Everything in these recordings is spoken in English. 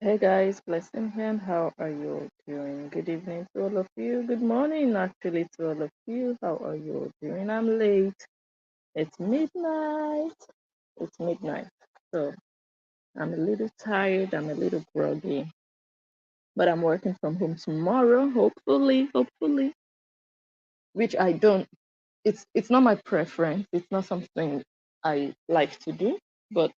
Hey guys, blessing here. How are you all doing? Good evening to all of you. Good morning, actually, to all of you. How are you all doing? I'm late. It's midnight. It's midnight. So I'm a little tired. I'm a little groggy. But I'm working from home tomorrow, hopefully. Which I don't. It's not my preference. It's not something I like to do. But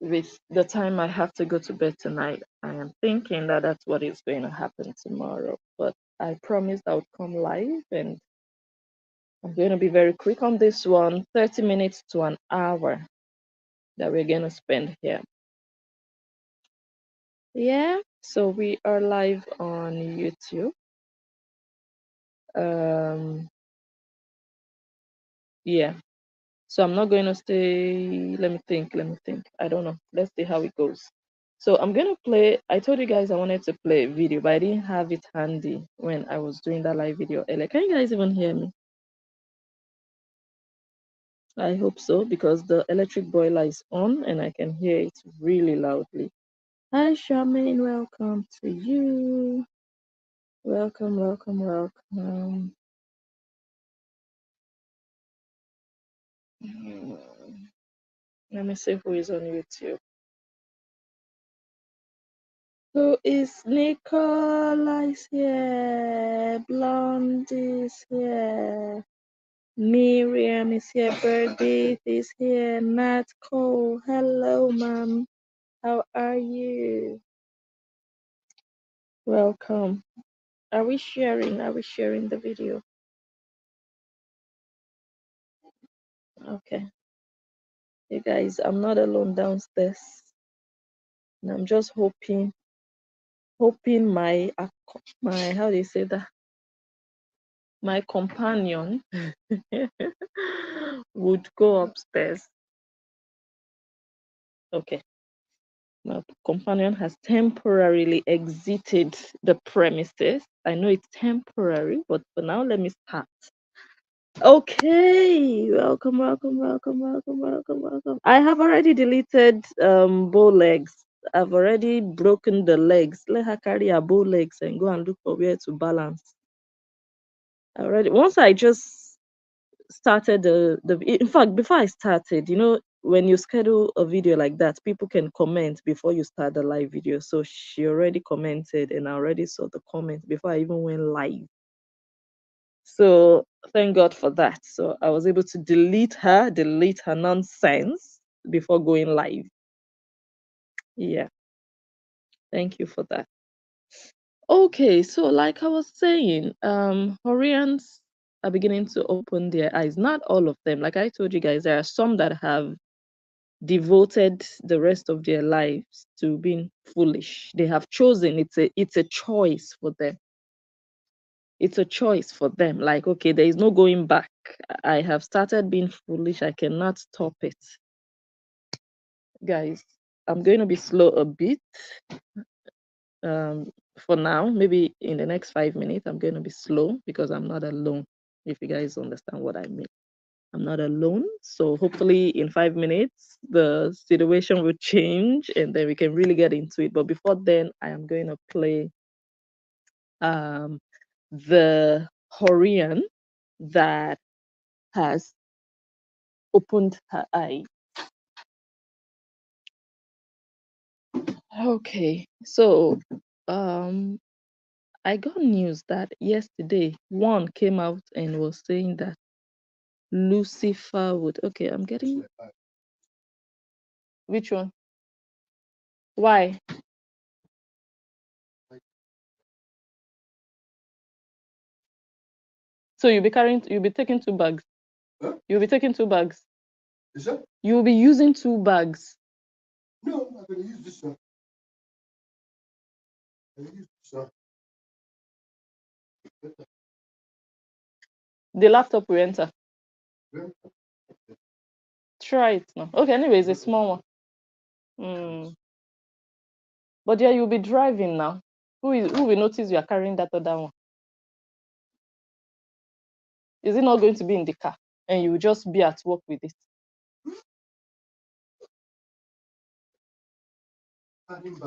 with the time I have to go to bed tonight, I am thinking that that's what is going to happen tomorrow. But I promised I would come live, and I'm going to be very quick on this one. 30 minutes to an hour that we're going to spend here. Yeah, so we are live on YouTube. Yeah, so I'm not going to stay. Let me think. I don't know. Let's see how it goes. So I'm going to play. I told you guys I wanted to play a video, but I didn't have it handy when I was doing that live video earlier. Can you guys even hear me? I hope so, because the electric boiler is on and I can hear it really loudly. Hi, Charmaine. Welcome to you. Welcome. Let me see who is on YouTube. Who is Nicola is here? Blonde is here. Miriam is here. Birdie is here. Nat Cole. Hello, ma'am. How are you? Welcome. Are we sharing? Are we sharing the video? Okay. Hey guys, I'm not alone downstairs. And I'm just hoping my how do you say that? My companion would go upstairs. Okay. My companion has temporarily exited the premises. I know it's temporary, but for now, let me start. Okay, welcome. I have already deleted bow legs. I've already broken the legs. Let her carry her bow legs and go and look for where to balance. Once I just started in fact, before I started, when you schedule a video like that, people can comment before you start the live video. So she already commented and I already saw the comment before I even went live. So thank God for that. So I was able to delete her nonsense before going live. Yeah. Thank you for that. Okay, so like I was saying, Horians are beginning to open their eyes. Not all of them. Like I told you guys, there are some that have devoted the rest of their lives to being foolish. They have chosen. It's a choice for them. It's a choice for them. Like, okay, there is no going back. I have started being foolish. I cannot stop it. Guys, I'm going to be slow a bit. For now, maybe in the next 5 minutes, I'm going to be slow because I'm not alone. If you guys understand what I mean, I'm not alone. So hopefully in 5 minutes, the situation will change and then we can really get into it. But before then, I am going to play the Horian that has opened her eye. Okay, so I got news that yesterday one came out and was saying that Lucifer would. Okay, I'm getting. Which one? Why? So you'll be taking 2 bags. Huh? You'll be taking 2 bags. Is that? You'll be using 2 bags. No, I'm gonna use this one. I'm gonna use this one. The laptop will enter. Yeah. Try it now. Okay, anyway, it's a small one. But yeah, you'll be driving now. Who will notice you are carrying that other one? Is it not going to be in the car and you will just be at work with it? Mm.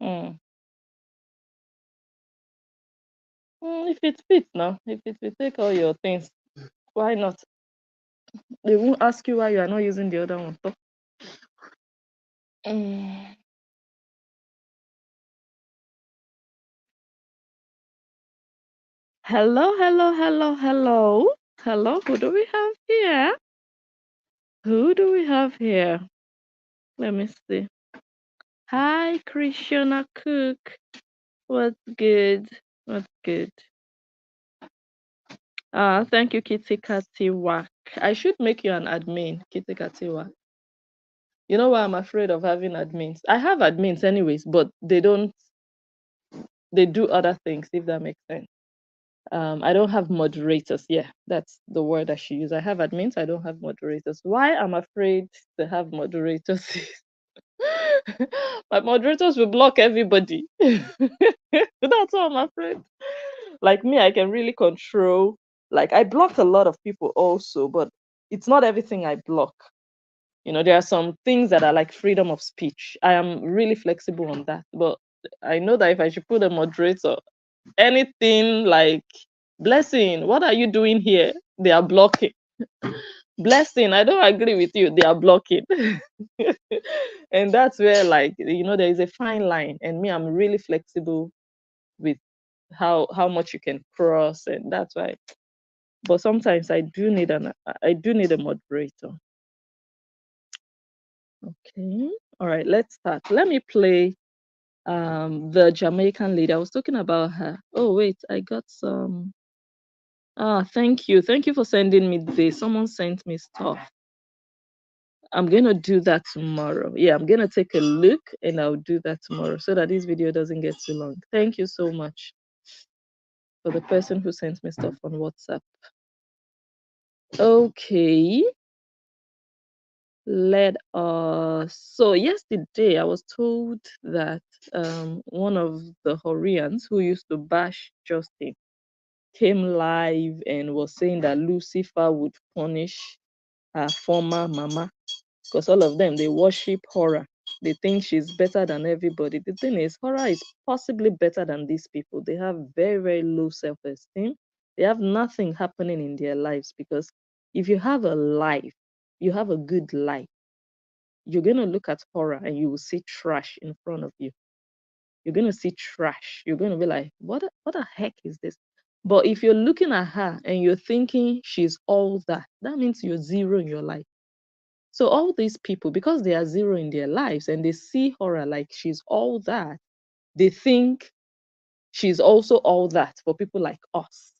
Mm. If it fits now, if it will take all your things, why not? They won't ask you why you are not using the other one. So, mm. Hello, hello, hello, hello. Hello, who do we have here? Who do we have here? Let me see. Hi, Krishna Cook. What's good? What's good? Thank you, Kitty Katiwak. I should make you an admin, Kitty Katiwak. You know why I'm afraid of having admins? I have admins anyways, but they do other things, if that makes sense. I don't have moderators. Yeah, that's the word I should use. I have admins, I don't have moderators. Why I'm afraid to have moderators is my moderators will block everybody. That's why I'm afraid. Like me, I can really control. Like I blocked a lot of people also, but it's not everything I block. You know, there are some things that are like freedom of speech. I am really flexible on that. But I know that if I should put a moderator, anything like Blessing, what are you doing here? They are blocking. Blessing, I don't agree with you. They are blocking. And that's where, like, you know, there is a fine line. And me, I'm really flexible with how much you can cross, and that's why. But sometimes I do need a moderator. Okay. All right, let's start. Let me play the Jamaican lady. I was talking about her. Oh wait, I got some. Thank you. Thank you for sending me this. Someone sent me stuff. I'm gonna do that tomorrow. Yeah, I'm gonna take a look and I'll do that tomorrow so that this video doesn't get too long. Thank you so much for the person who sent me stuff on WhatsApp. Okay. Let us. So yesterday I was told that one of the Horians who used to bash Justin came live and was saying that Lucifer would punish her former mama because all of them, they worship Horror. They think she's better than everybody. The thing is, Horror is possibly better than these people. They have very, very low self-esteem. They have nothing happening in their lives because if you have a life, you have a good life, you're going to look at Horror and you will see trash in front of you. You're going to see trash. You're going to be like, what the heck is this? But if you're looking at her and you're thinking she's all that, that means you're zero in your life. So all these people, because they are zero in their lives and they see Horror like she's all that, they think she's also all that for people like us.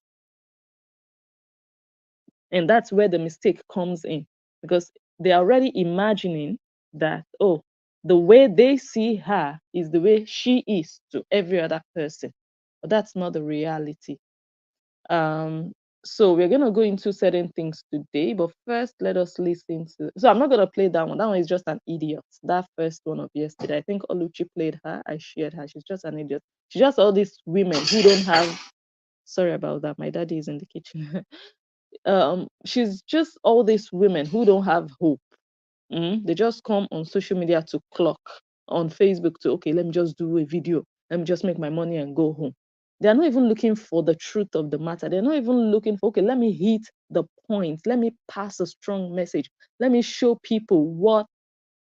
And that's where the mistake comes in because they're already imagining that, oh, the way they see her is the way she is to every other person. But that's not the reality. So we're gonna go into certain things today, but first let us listen to. So I'm not gonna play that one. That one is just an idiot. That first one of yesterday, I think Oluchi played her. I shared her. She's just an idiot. She's just all these women who don't have. Sorry about that. My daddy is in the kitchen. She's just all these women who don't have hope. They just come on social media to clock, on Facebook to, okay, let me just do a video, let me just make my money and go home. They're not even looking for the truth of the matter. They're not even looking for, okay, let me hit the point, let me pass a strong message, let me show people what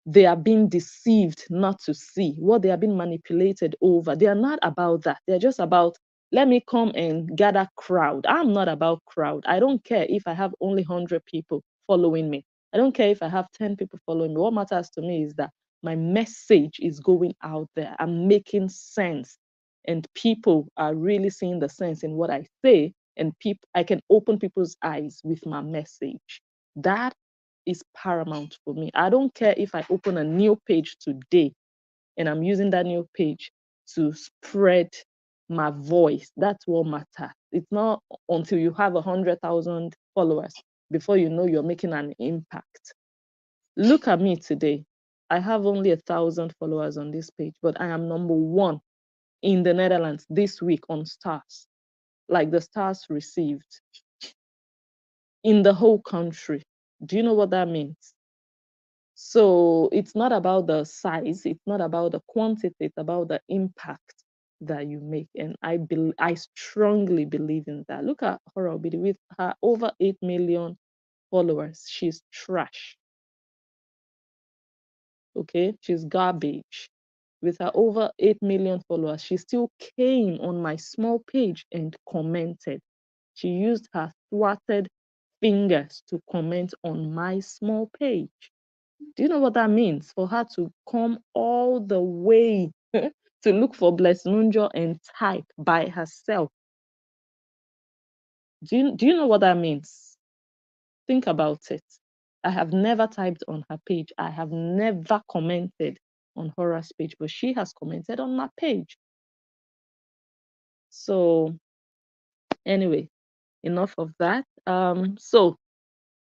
they are being deceived not to see, what they are being manipulated over. They are not about that. They're just about, let me come and gather crowd. I'm not about crowd. I don't care if I have only 100 people following me. I don't care if I have 10 people following me. What matters to me is that my message is going out there. I'm making sense. And people are really seeing the sense in what I say. And I can open people's eyes with my message. That is paramount for me. I don't care if I open a new page today and I'm using that new page to spread my voice. That's what matters. It's not until you have 100,000 followers before you know you're making an impact. Look at me today. I have only 1,000 followers on this page, but I am number one in the Netherlands this week on stars, like the stars received in the whole country. Do you know what that means? So it's not about the size, it's not about the quantity, it's about the impact that you make. And I strongly believe in that. Look at KORRA OBIDI with her over 8 million followers. She's trash. Okay, she's garbage. With her over 8 million followers, she still came on my small page and commented. She used her thwarted fingers to comment on my small page. Do you know what that means? For her to come all the way to look for BLESSINGNJOH and type by herself. Do you know what that means? Think about it. I have never typed on her page. I have never commented on KORRA's page, but she has commented on my page. So anyway, enough of that. So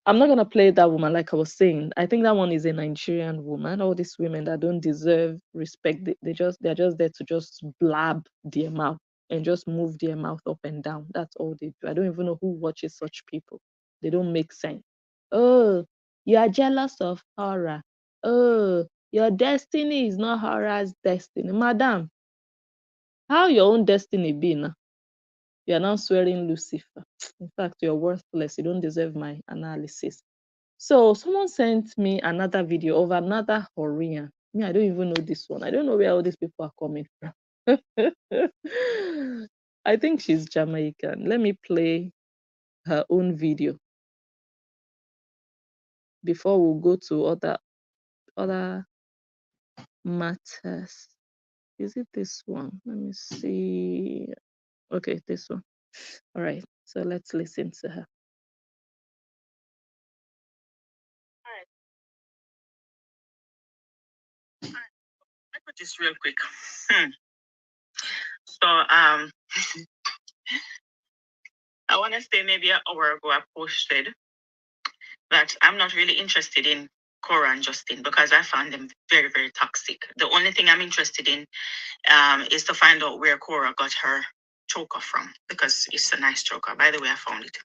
I'm not gonna play that woman like I was saying. I think that one is a Nigerian woman. All these women that don't deserve respect, they're just there to just blab their mouth and just move their mouth up and down. That's all they do. I don't even know who watches such people. They don't make sense. Oh, you are jealous of KORRA. Oh, your destiny is not KORRA's destiny. Madam, how your own destiny be now? You are now swearing Lucifer. In fact, you're worthless. You don't deserve my analysis. So someone sent me another video of another Korean. Me, I don't even know this one. I don't know where all these people are coming from. I think she's Jamaican. Let me play her own video before we go to other matters. Is it this one? Let me see. Okay, this one. All right. So let's listen to her. I put this real quick. So I want to say maybe an hour ago I posted that I'm not really interested in KORRA and Justin because I found them very, very toxic. The only thing I'm interested in is to find out where KORRA got her choker from because it's a nice choker. By the way, I found it.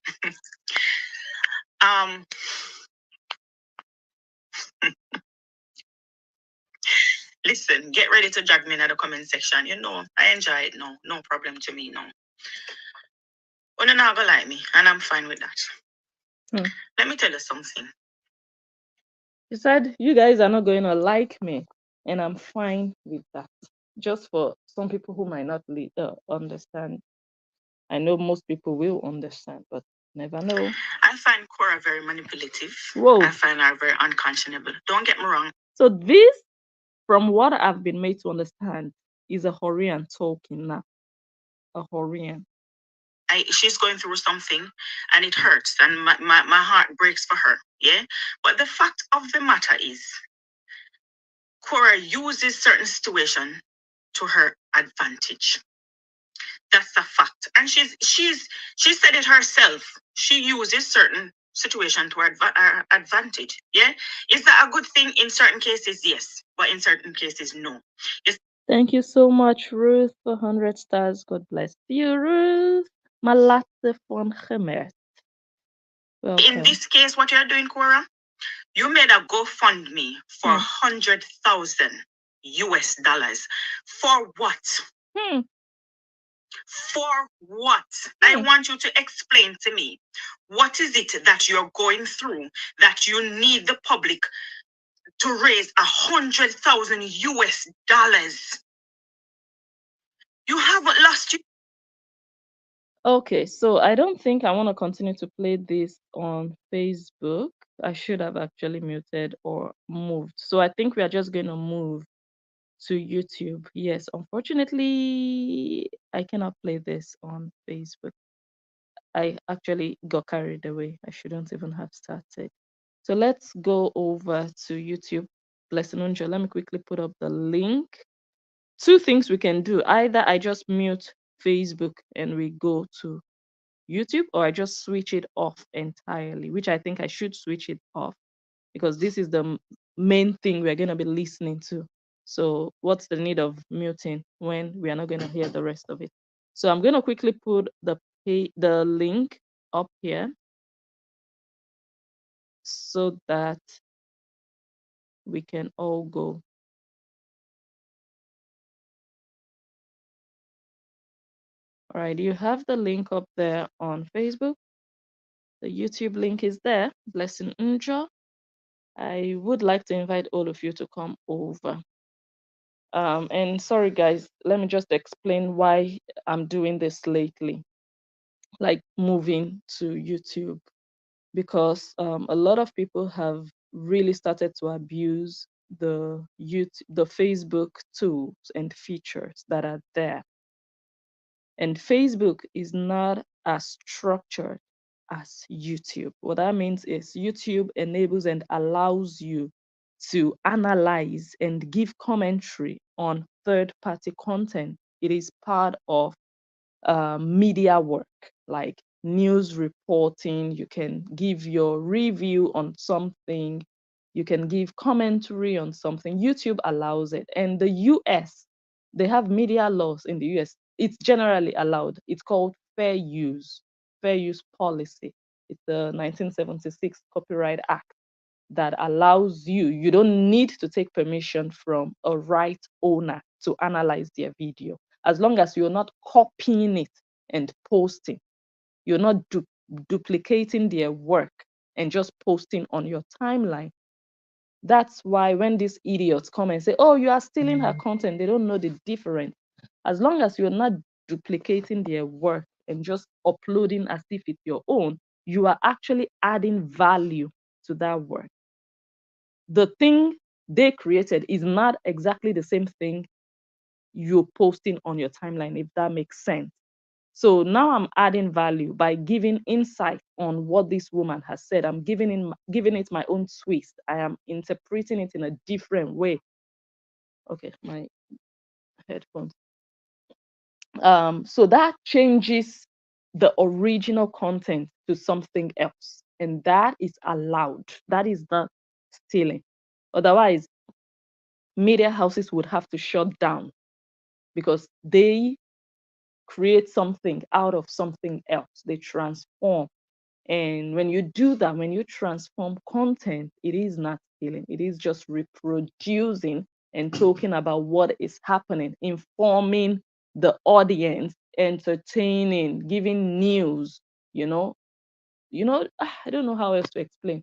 Listen, get ready to drag me in the comment section. You know, I enjoy it. No problem to me. No. You're not gonna like me, and I'm fine with that. Let me tell you something. She said, you guys are not going to like me, and I'm fine with that. Just for some people who might not understand. I know most people will understand, but never know. I find KORRA very manipulative. Whoa. I find her very unconscionable. Don't get me wrong. So this, from what I've been made to understand, is a Horian talking now. A Horian. She's going through something and it hurts and my heart breaks for her. Yeah. But the fact of the matter is, KORRA uses certain situation to her advantage. That's a fact. And she said it herself. She uses certain situation to her advantage. Yeah. Is that a good thing in certain cases? Yes. But in certain cases, no. Thank you so much, Ruth, for 100 stars. God bless you, Ruth. Malatte van Gemert. Welcome. In this case, what you're doing, KORRA, you made a GoFundMe for $100,000. For what? For what? I want you to explain to me. What is it that you're going through that you need the public to raise $100,000? You haven't lost you. Okay, so I don't think I want to continue to play this on Facebook. I should have actually muted or moved. So I think we are just going to move to YouTube. Yes, unfortunately, I cannot play this on Facebook. I actually got carried away. I shouldn't even have started. So let's go over to YouTube. BLESSINGNJOH. Let me quickly put up the link. Two things we can do. Either I just mute Facebook and we go to YouTube, or I just switch it off entirely, which I think I should switch it off because this is the main thing we're going to be listening to. So what's the need of muting when we are not going to hear the rest of it? So I'm going to quickly put the link up here so that we can all go. All right, you have the link up there on Facebook. The YouTube link is there, Blessing Njoh. I would like to invite all of you to come over. And sorry, guys, let me just explain why I'm doing this lately, like moving to YouTube, because a lot of people have really started to abuse the Facebook tools and features that are there. And Facebook is not as structured as YouTube. What that means is YouTube enables and allows you to analyze and give commentary on third-party content. It is part of media work, like news reporting. You can give your review on something, you can give commentary on something. YouTube allows it. And the US, they have media laws in the US. It's generally allowed. It's called fair use policy. It's the 1976 Copyright Act that allows you don't need to take permission from a right owner to analyze their video, as long as you're not copying it and posting. You're not duplicating their work and just posting on your timeline. That's why when these idiots come and say, oh, you are stealing her content, they don't know the difference. As long as you're not duplicating their work and just uploading as if it's your own, you are actually adding value to that work. The thing they created is not exactly the same thing you're posting on your timeline, if that makes sense. So now I'm adding value by giving insight on what this woman has said. I'm giving it my own twist. I am interpreting it in a different way. Okay, my headphones. So that changes the original content to something else, and that is allowed. That is not stealing. Otherwise, media houses would have to shut down because they create something out of something else. They transform. And when you do that, when you transform content, it is not stealing. It is just reproducing and talking about what is happening, informing the audience, entertaining, giving news, you know, I don't know how else to explain.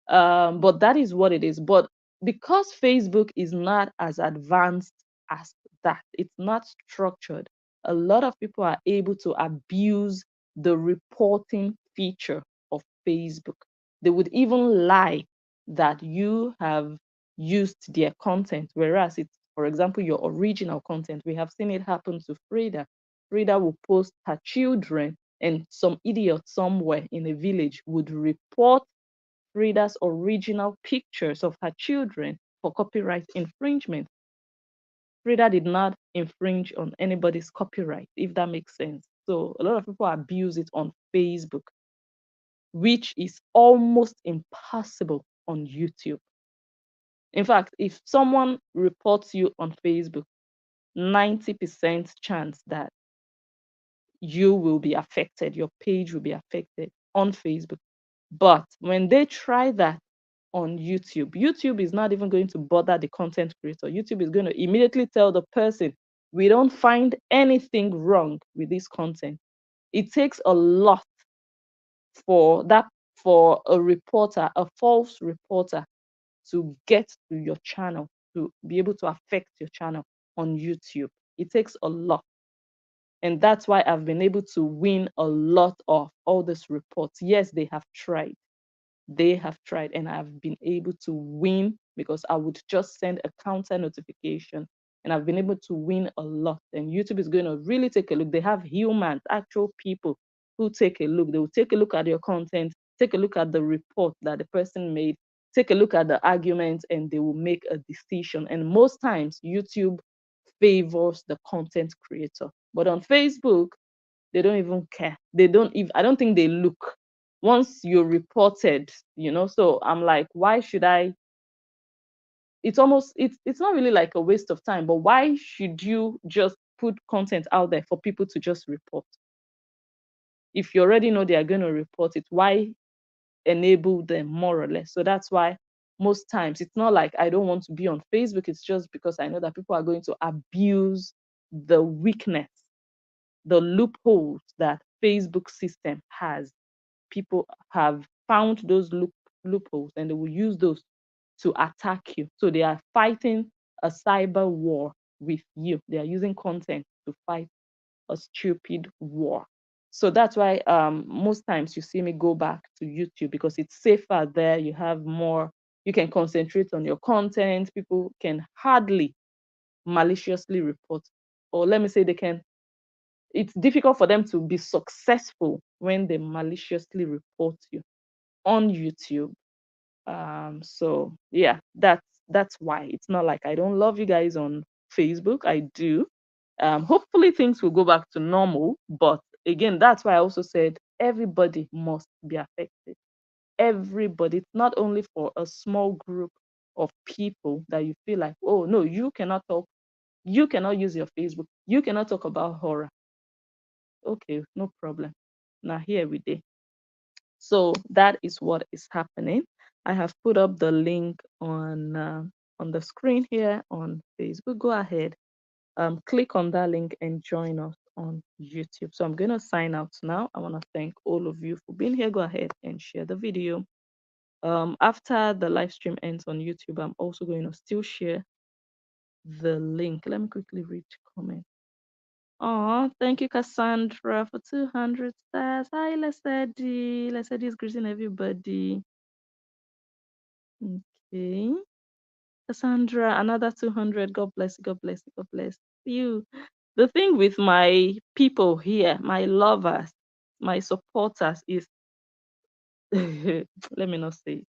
But that is what it is. But because Facebook is not as advanced as that, it's not structured, a lot of people are able to abuse the reporting feature of Facebook. They would even lie that you have used their content, whereas it's, for example, your original content. We have seen it happen to Frida. Frida will post her children, and some idiot somewhere in a village would report Frida's original pictures of her children for copyright infringement. Frida did not infringe on anybody's copyright, if that makes sense. So a lot of people abuse it on Facebook, which is almost impossible on YouTube. In fact, if someone reports you on Facebook, 90% chance that you will be affected, your page will be affected on Facebook. But when they try that on YouTube, YouTube is not even going to bother the content creator. YouTube is going to immediately tell the person, we don't find anything wrong with this content. It takes a lot for a reporter, a false reporter, to get to your channel, to be able to affect your channel on YouTube. It takes a lot. And that's why I've been able to win a lot of all these reports. Yes, they have tried. They have tried, and I've been able to win because I would just send a counter notification, and I've been able to win a lot. And YouTube is going to really take a look. They have humans, actual people who take a look. They will take a look at your content, take a look at the report that the person made, take a look at the arguments, and they will make a decision. And most times, YouTube favors the content creator. But on Facebook, they don't even care. They don't even, I don't think they look. Once you're reported, so I'm like, why should I it's almost it's not really like a waste of time, but why should you just put content out there for people to just report? If you already know they are going to report it, why enable them, more or less? So that's why most times it's not like I don't want to be on Facebook, it's just because I know that people are going to abuse the weakness, the loopholes that Facebook system has. People have found those loopholes and they will use those to attack you. So they are fighting a cyber war with you. They are using content to fight a stupid war. So that's why most times you see me go back to YouTube, because it's safer there. You have more, you can concentrate on your content. People can hardly maliciously report, or let me say, they can, it's difficult for them to be successful when they maliciously report you on YouTube. So yeah, that's why. It's not like I don't love you guys on Facebook. I do. Hopefully things will go back to normal, but again, that's why I also said everybody must be affected. Everybody. It's not only for a small group of people that you feel like, oh no, you cannot talk, you cannot use your Facebook, you cannot talk about horror. Okay, no problem. Now here we did. So that is what is happening. I have put up the link on the screen here on Facebook. Go ahead, click on that link and join us on YouTube. So I'm going to sign out now. I want to thank all of you for being here. Go ahead and share the video. After the live stream ends on YouTube, I'm also going to still share the link. Let me quickly read comment. Oh, thank you, Cassandra, for 200 stars. Hi, Lesedi. Lesedi is greeting everybody. Okay. Cassandra, another 200. God bless you. God bless you. God bless you. The thing with my people here, my lovers, my supporters is, let me not say it.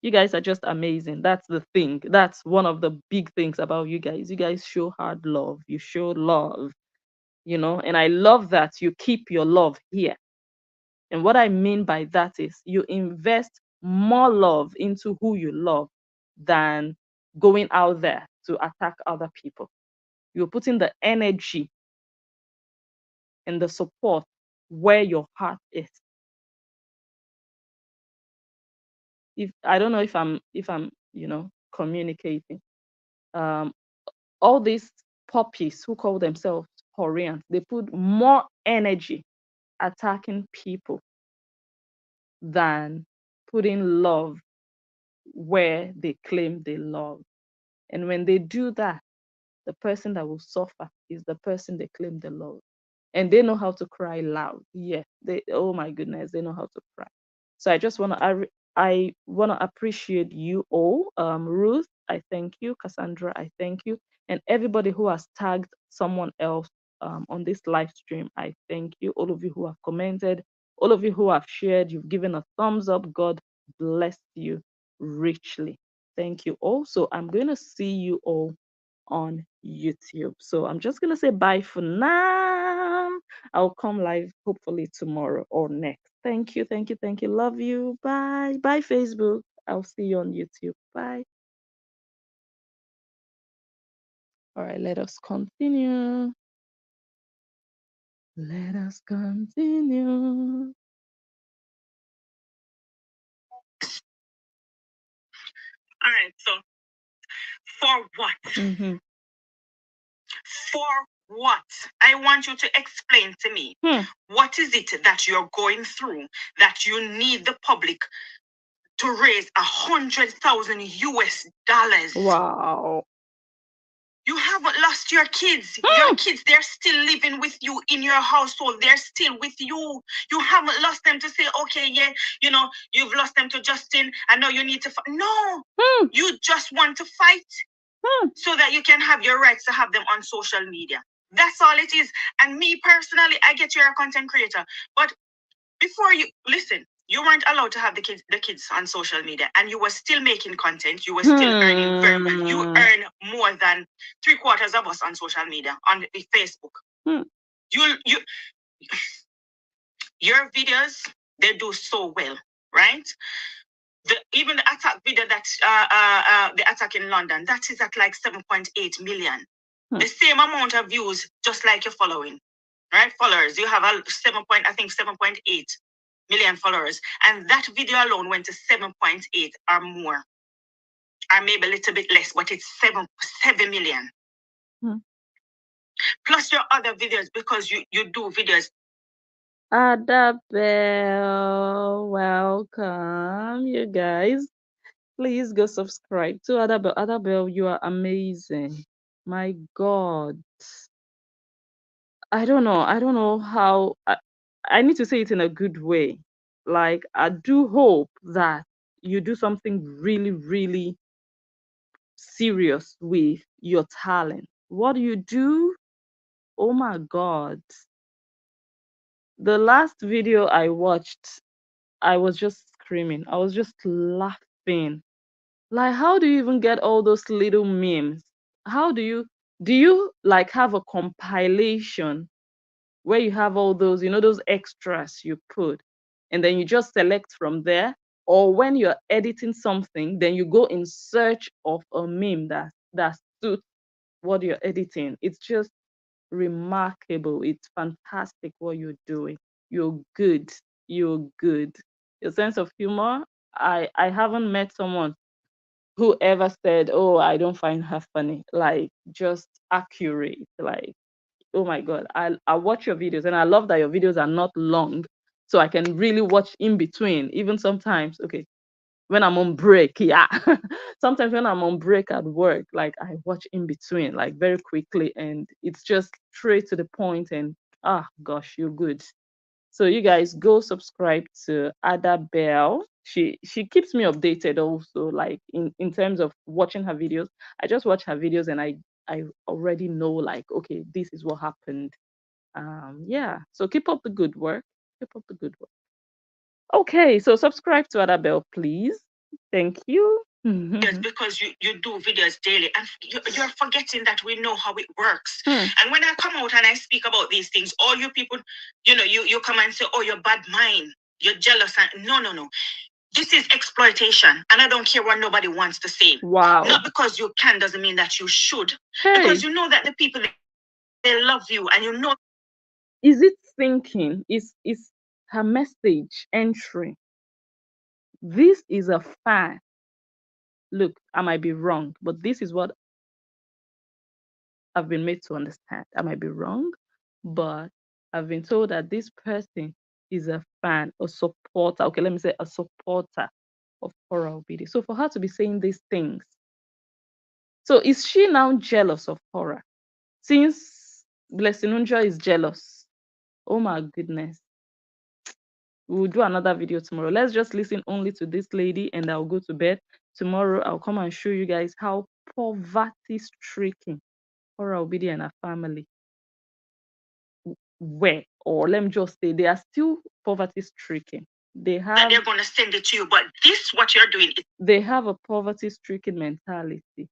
You guys are just amazing. That's the thing. That's one of the big things about you guys. You guys show hard love. You show love, and I love that you keep your love here. And what I mean by that is you invest more love into who you love than going out there to attack other people. You're putting the energy and the support where your heart is. If I don't know if I'm communicating. Um, all these puppies who call themselves Koreans, they put more energy attacking people than putting love where they claim they love. And when they do that, the person that will suffer is the person they claim they love. And they know how to cry loud. Yeah, oh my goodness, they know how to cry. So I just want to I want to appreciate you all. Ruth, I thank you. Cassandra, I thank you. And everybody who has tagged someone else on this live stream, I thank you. All of you who have commented, all of you who have shared, you've given a thumbs up. God bless you richly. Thank you all. So I'm going to see you all on YouTube. So I'm just gonna say bye for now. I'll come live hopefully tomorrow or next. Thank you, thank you, thank you. Love you. Bye. Bye, Facebook. I'll see you on YouTube. Bye. All right, let us continue. Let us continue. All right, so for what? For what? I want you to explain to me. What is it that you're going through that you need the public to raise $100,000 US? Wow. You haven't lost your kids. Your kids, they're still living with you in your household. They're still with you. You haven't lost them to say, okay, yeah, you've lost them to Justin. I know you need to fight. No, you just want to fight so that you can have your rights to have them on social media. That's all it is. And me personally, I get you're a content creator. But before you listen, you weren't allowed to have the kids on social media, and you were still making content. You were still earning very well. You earn more than 3/4 of us on social media, on the Facebook. You your videos, they do so well, right? Even the attack video that the attack in London, that is at like 7.8 million. The same amount of views, just like your following, right? Followers, you have a 7.8 million followers, and that video alone went to 7.8 or more, or maybe a little bit less, but it's 7 million. Plus your other videos, because you do videos. Adabel, welcome, you guys. Please go subscribe to Adabel. Adabel, you are amazing. My God. I don't know. I don't know how. I need to say it in a good way. Like, I do hope that you do something really, really serious with your talent. What do you do? Oh my God. The last video I watched, I was just screaming. I was just laughing. Like, how do you even get all those little memes? How do you like have a compilation where you have all those, those extras you put, and then you just select from there? Or when you're editing something, then you go in search of a meme that suits what you're editing. It's just remarkable. It's fantastic what you're doing. You're good. You're good. Your sense of humor, I haven't met someone who ever said, "Oh, I don't find her funny." Like, just accurate. Like, oh my God, I watch your videos, and I love that your videos are not long, so I can really watch in between. Even sometimes, okay, when I'm on break, yeah. Sometimes when I'm on break at work, like, I watch in between, like, very quickly, and it's just straight to the point. And gosh, you're good. So you guys go subscribe to Ada Bell. She keeps me updated also, like, in terms of watching her videos. I just watch her videos, and I already know, like, okay, this is what happened. Yeah. So keep up the good work. Keep up the good work. Okay, so subscribe to Ada Bell, please. Thank you. Yes, because you do videos daily, and you're forgetting that we know how it works. And when I come out and I speak about these things, all you people, you come and say, "Oh, you're bad mind, you're jealous," and no. This is exploitation, and I don't care what nobody wants to say. Wow. Not because you can doesn't mean that you should. Hey. Because you know that the people, they love you, and you know. Is it thinking? Is her message entry? This is a fan. Look, I might be wrong, but this is what I've been made to understand. I might be wrong, but I've been told that this person is a fan, a supporter. Okay, let me say a supporter of KORRA OBIDI. So for her to be saying these things, so is she now jealous of KORRA? Since BLESSINGNJOH is jealous. Oh my goodness. We'll do another video tomorrow. Let's just listen only to this lady, and I'll go to bed. Tomorrow I'll come and show you guys how poverty stricken KORRA OBIDI and her family were, or let me just say they are still poverty stricken. They have that they're gonna send it to you, but this what you're doing. They have a poverty stricken mentality.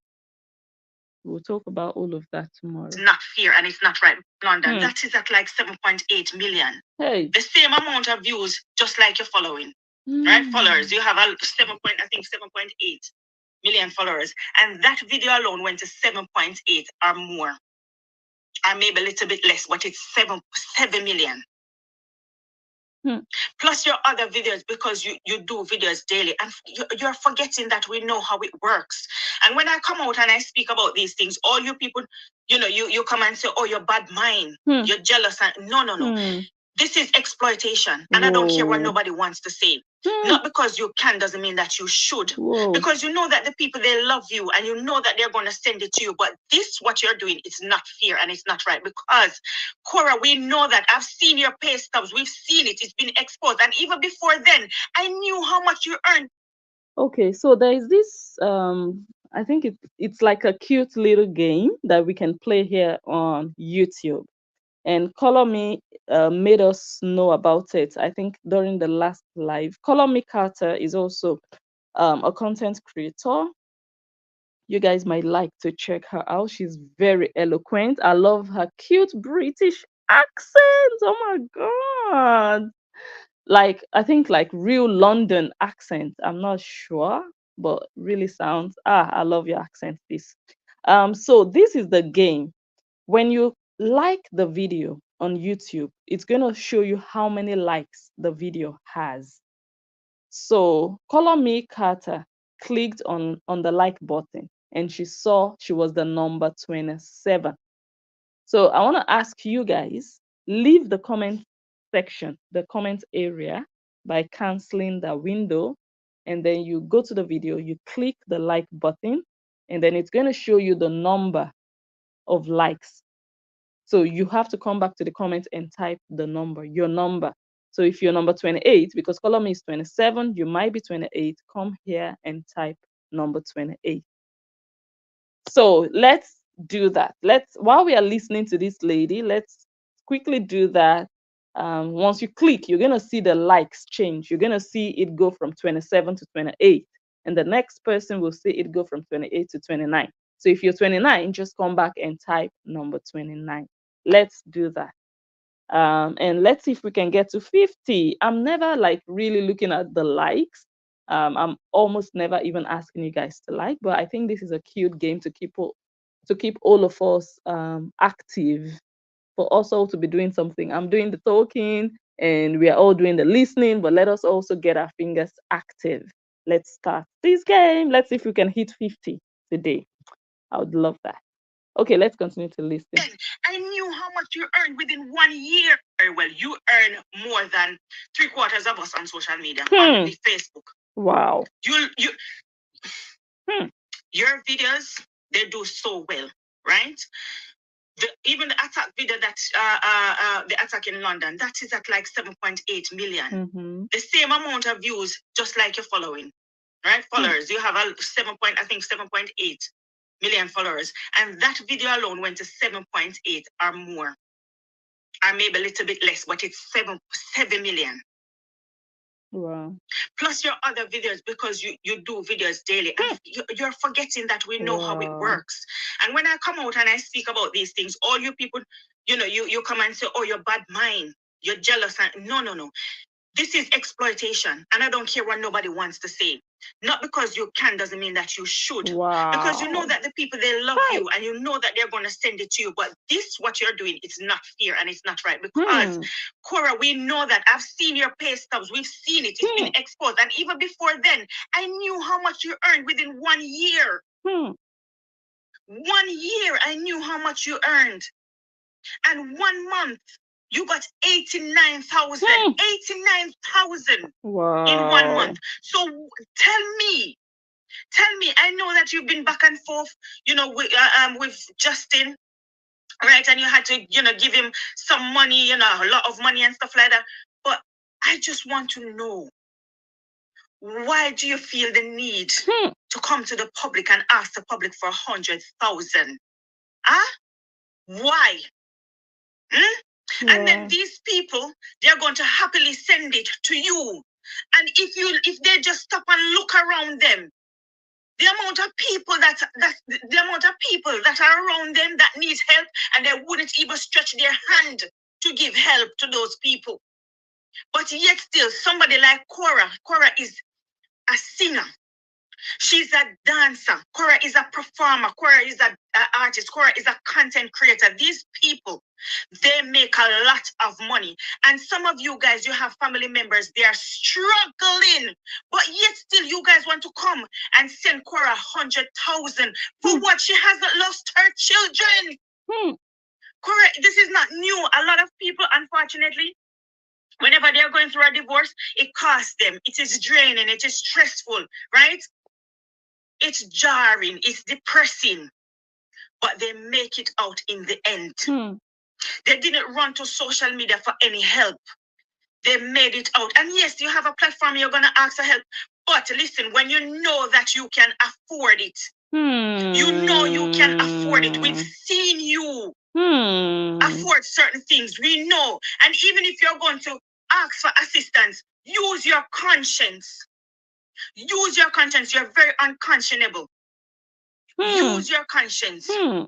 We'll talk about all of that tomorrow. It's not fair and it's not right. London, that is at like 7.8 million. Hey. The same amount of views, just like your following, right? Followers, you have a 7.8 million followers, and that video alone went to 7.8 or more, or maybe a little bit less, but it's 7 million. Plus your other videos, because you do videos daily, and you're forgetting that we know how it works. And when I come out and I speak about these things, all you people, you come and say, "Oh, you're bad mind, you're jealous," and no. This is exploitation, and I don't care what nobody wants to say. Not because you can doesn't mean that you should. Because you know that the people, they love you, and you know that they're going to send it to you. But this, what you're doing, it's not fair and it's not right. Because KORRA, we know that. I've seen your pay stubs. We've seen it. It's been exposed. And even before then, I knew how much you earned. Okay, so there is this I think it's like a cute little game that we can play here on YouTube. And Color Me made us know about it, I think, during the last live. Color Me Carter is also a content creator. You guys might like to check her out. She's very eloquent. I love her cute British accent. Oh my God. like, I think like real London accent. I'm not sure, but really sounds, I love your accent, this. So this is the game. When you like the video on YouTube, it's going to show you how many likes the video has. So Color Me Carter clicked on the like button, and she saw she was the number 27. So I want to ask you guys, leave the comment section, the comment area, by canceling the window, and then you go to the video, you click the like button, and then it's going to show you the number of likes. So you have to come back to the comment and type the number, your number. So if you're number 28, because column is 27, you might be 28, come here and type number 28. So let's do that. While we are listening to this lady, let's quickly do that. Once you click, you're going to see the likes change. You're going to see it go from 27 to 28. And the next person will see it go from 28 to 29. So if you're 29, just come back and type number 29. Let's do that. And let's see if we can get to 50. I'm never like really looking at the likes. I'm almost never even asking you guys to like, but I think this is a cute game to keep all of us active, for us all to be doing something. I'm doing the talking and we are all doing the listening, but let us also get our fingers active. Let's start this game. Let's see if we can hit 50 today. I would love that. Okay, let's continue to listen. I knew how much you earned within 1 year. Well, you earn more than 3/4 of us on social media, on the Facebook. Wow. You your videos, they do so well, right? Even the attack video that the attack in London, that is at like 7.8 million. The same amount of views, just like your following, right? Followers, you have a 7.8 million followers, and that video alone went to 7.8 or more, or maybe a little bit less, but it's 7 million. Wow. Plus your other videos, because you do videos daily, and you're forgetting that we know how it works. And when I come out and I speak about these things, all you people, you come and say, oh, you're bad mind, you're jealous. And no. This is exploitation, and I don't care what nobody wants to say. Not because you can doesn't mean that you should. Wow. Because you know that the people, they love you, and you know that they're going to send it to you. But this, what you're doing, it's not fair and it's not right. Because KORRA, we know that. I've seen your pay stubs. We've seen it. It's been exposed. And even before then, I knew how much you earned within 1 year. 1 year, I knew how much you earned. And 1 month, you got 89,000. 89,000 wow. in 1 month. So tell me, I know that you've been back and forth, with Justin, right? And you had to, give him some money, a lot of money and stuff like that. But I just want to know, why do you feel the need to come to the public and ask the public for 100,000? Huh? Why? And then these people, they're going to happily send it to you. And if they just stop and look around them, the amount of people that are around them that needs help, and they wouldn't even stretch their hand to give help to those people. But yet still, somebody like KORRA is a singer. She's a dancer. KORRA is a performer. KORRA is an artist. KORRA is a content creator. These people, they make a lot of money. And some of you guys, you have family members, they are struggling. But yet still, you guys want to come and send KORRA 100,000 for what? She hasn't lost her children. KORRA, this is not new. A lot of people, unfortunately, whenever they're going through a divorce, it costs them. It is draining. It is stressful, right? It's jarring, it's depressing, but they make it out in the end. They didn't run to social media for any help. They made it out. And yes, you have a platform, you're going to ask for help. But listen, when you know that you can afford it, you know you can afford it. We've seen you afford certain things. We know. And even if you're going to ask for assistance, use your conscience. Use your conscience. You're very unconscionable. Use your conscience. I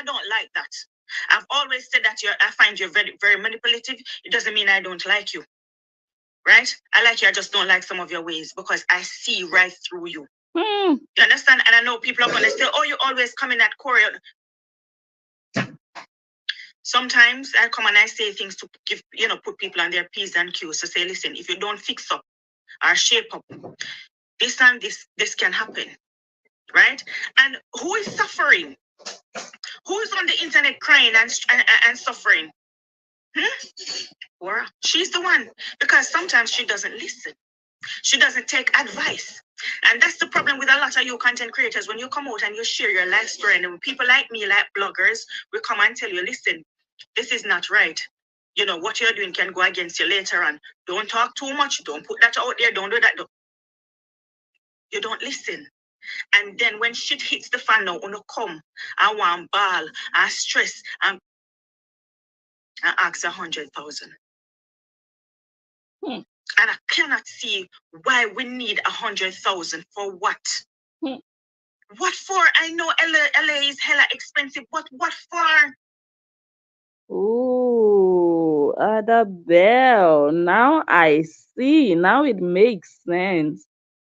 don't like that. I've always said that I find you very, very manipulative. It doesn't mean I don't like you. right? I like you, I just don't like some of your ways because I see right through you. You understand? And I know people are gonna say, oh, you always come in at KORRA. Sometimes I come and I say things to give, put people on their P's and Q's to say, listen, if you don't fix up or shape up, this and this can happen, right? And who is suffering? Who is on the internet crying and suffering? Or she's the one, because sometimes she doesn't listen. She doesn't take advice. And that's the problem with a lot of you content creators. When you come out and you share your life story, and when people like me, like bloggers, will come and tell you, listen, this is not right. What you're doing can go against you later on. Don't talk too much. Don't put that out there. Don't do that. You don't listen. And then when shit hits the fan now, you come, I want ball, I stress, and I ask 100,000. And I cannot see why we need 100,000 for what? What for? I know LA is hella expensive, but what for? Oh, Adabel. Now I see. Now it makes sense.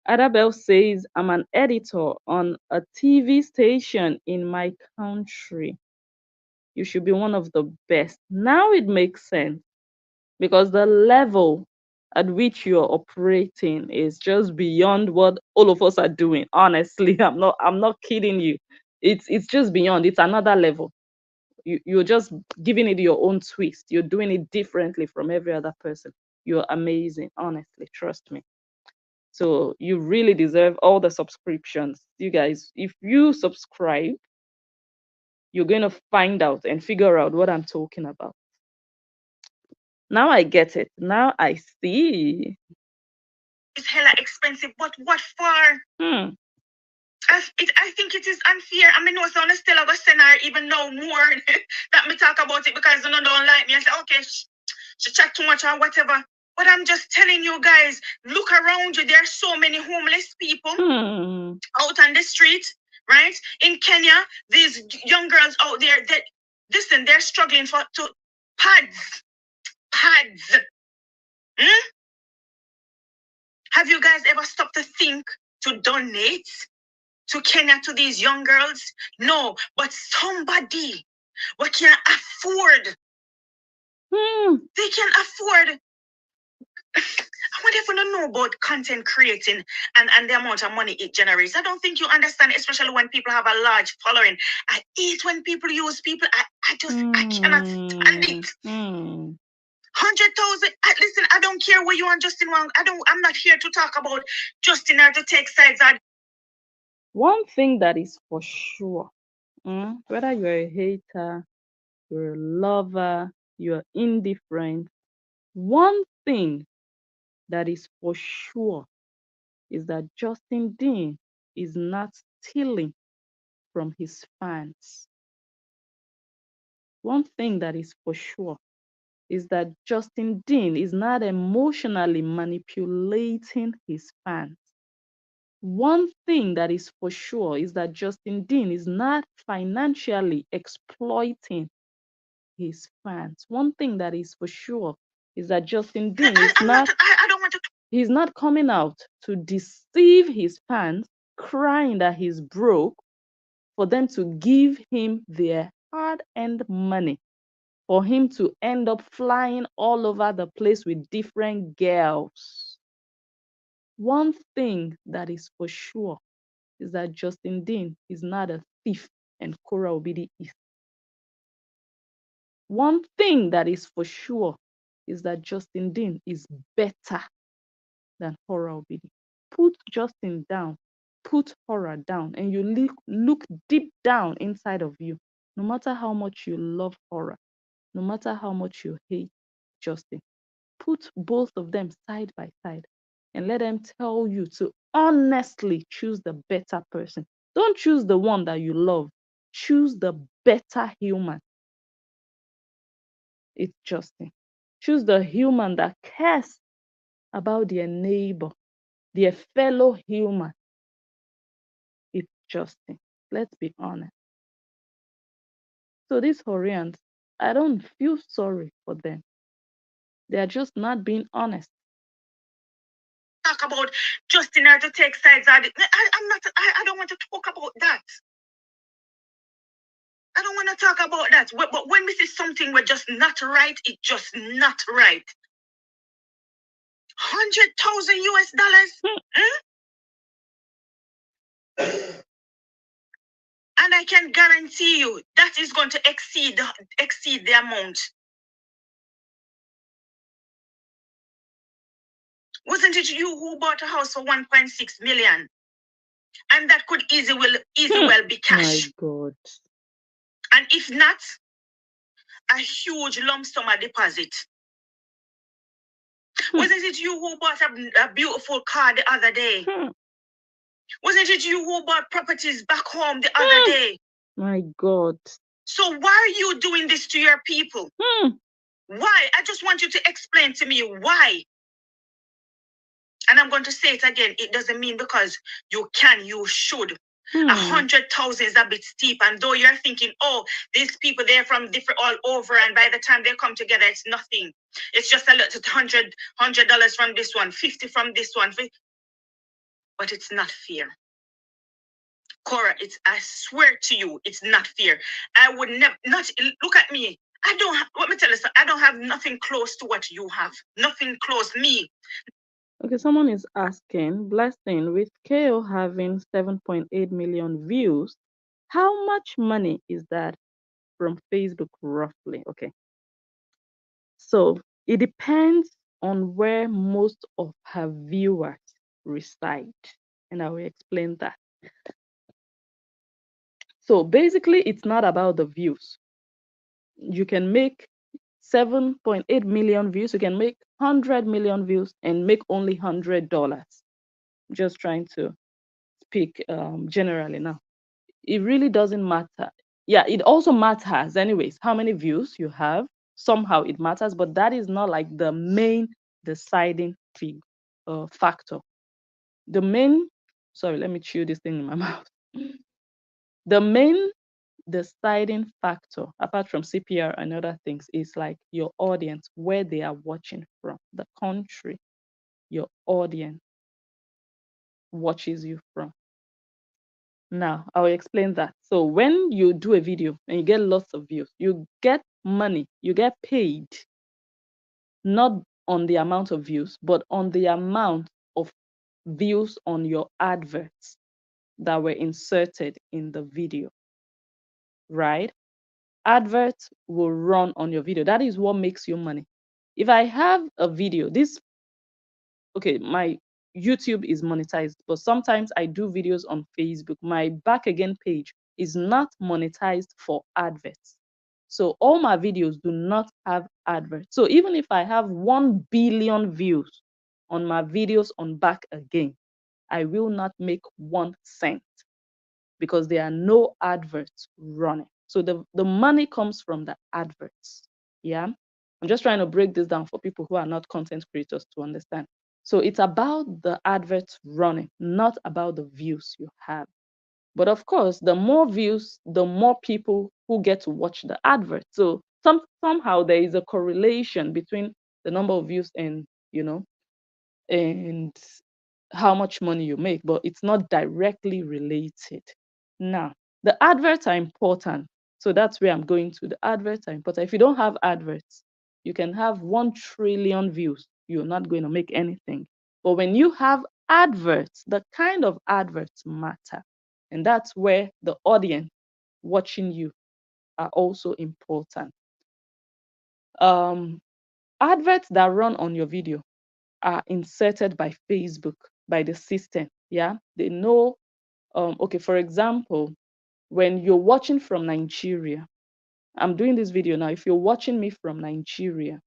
Adabel says, I'm an editor on a TV station in my country. You should be one of the best. Now it makes sense because the level at which you're operating is just beyond what all of us are doing. Honestly, I'm not kidding you. It's just beyond. It's another level. You're just giving it your own twist. You're doing it differently from every other person. You're amazing, honestly. Trust me. So you really deserve all the subscriptions. You guys, if you subscribe, you're going to find out and figure out what I'm talking about. Now I get it. Now I see. It's hella expensive, but what for? I think it is unfair. I mean, no, so still I was saying even know more that me talk about it because you don't like me. I say, okay, she chat too much or whatever. But I'm just telling you guys, look around you. There are so many homeless people out on the street, right? In Kenya, these young girls out there that listen, they're struggling to pads. Pads. Have you guys ever stopped to think to donate to Kenya to these young girls? No, but somebody what can afford. They can afford. I wonder if you don't know about content creating and the amount of money it generates. I don't think you understand, especially when people have a large following. I hate when people use people. I cannot stand it. 100,000. Listen, I don't care where you are, Justin. I'm not here to talk about Justin or to take sides. One thing that is for sure, whether you're a hater, you're a lover, you're indifferent, one thing that is for sure is that Justin Dean is not stealing from his fans. One thing that is for sure is that Justin Dean is not emotionally manipulating his fans. One thing that is for sure is that Justin Dean is not financially exploiting his fans. One thing that is for sure is that Justin Dean is he's not coming out to deceive his fans, crying that he's broke, for them to give him their hard-earned money, for him to end up flying all over the place with different girls. One thing that is for sure is that Justin Dean is not a thief and KORRA OBIDI is. One thing that is for sure is that Justin Dean is better than KORRA OBIDI. Put Justin down, put horror down, and you look deep down inside of you. No matter how much you love horror, no matter how much you hate Justin, put both of them side by side and let them tell you to honestly choose the better person. Don't choose the one that you love. Choose the better human. It's Justin. Choose the human that cares about their neighbor, their fellow human. It's Justin. Let's be honest. So these Horians, I don't feel sorry for them. They are just not being honest. talk about just in order to take sides. I'm not. I don't want to talk about that. I don't want to talk about that. But when we see something we're just not right, it's just not right. 100,000 US dollars. And I can guarantee you that is going to exceed the amount. Wasn't it you who bought a house for 1.6 million? And that could easily well be cash. My God. And if not, a huge lump sum of deposit. Wasn't it you who bought a beautiful car the other day? Wasn't it you who bought properties back home the other day? My God. So why are you doing this to your people? Why? I just want you to explain to me why. And I'm going to say it again. It doesn't mean because you can, you should. 100,000 is a bit steep. And though you're thinking, oh, these people, they're from different all over. And by the time they come together, it's nothing. It's just a little $100 from this one, 50 from this one. But it's not fair. KORRA, I swear to you, it's not fair. I would never, look at me. Let me tell you something. I don't have nothing close to what you have. Nothing close, me. Okay, someone is asking, Blessing, with KO having 7.8 million views, how much money is that from Facebook roughly? Okay. So it depends on where most of her viewers reside. And I will explain that. So basically, it's not about the views. You can make 7.8 million views. You can make 100 million views and make only $100. Just trying to speak generally now. It really doesn't matter. Yeah, it also matters anyways how many views you have. Somehow it matters, but that is not like the main deciding factor. The main, sorry, let me chew this thing in my mouth. The main deciding factor, apart from CPR and other things, is like your audience, where they are watching from, the country your audience watches you from. Now, I'll explain that. So when you do a video and you get lots of views, you get money, you get paid, not on the amount of views, but on the amount of views on your adverts that were inserted in the video, right? Adverts will run on your video. That is what makes you money. If I have a video, okay, my YouTube is monetized, but sometimes I do videos on Facebook. My back again page is not monetized for adverts. So all my videos do not have adverts. So even if I have 1 billion views on my videos on back again, I will not make 1 cent because there are no adverts running. So the money comes from the adverts. Yeah. I'm just trying to break this down for people who are not content creators to understand. So it's about the adverts running, not about the views you have. But of course, the more views, the more people who get to watch the advert. So somehow there is a correlation between the number of views and, and how much money you make, but it's not directly related. Now, the adverts are important. So that's where I'm going to. The adverts are important. If you don't have adverts, you can have 1 trillion views. You're not going to make anything. But when you have adverts, the kind of adverts matter. And that's where the audience watching you are also important. Adverts that run on your video are inserted by Facebook, by the system. Yeah, they know. Okay, for example, when you're watching from Nigeria, I'm doing this video now. If you're watching me from Nigeria,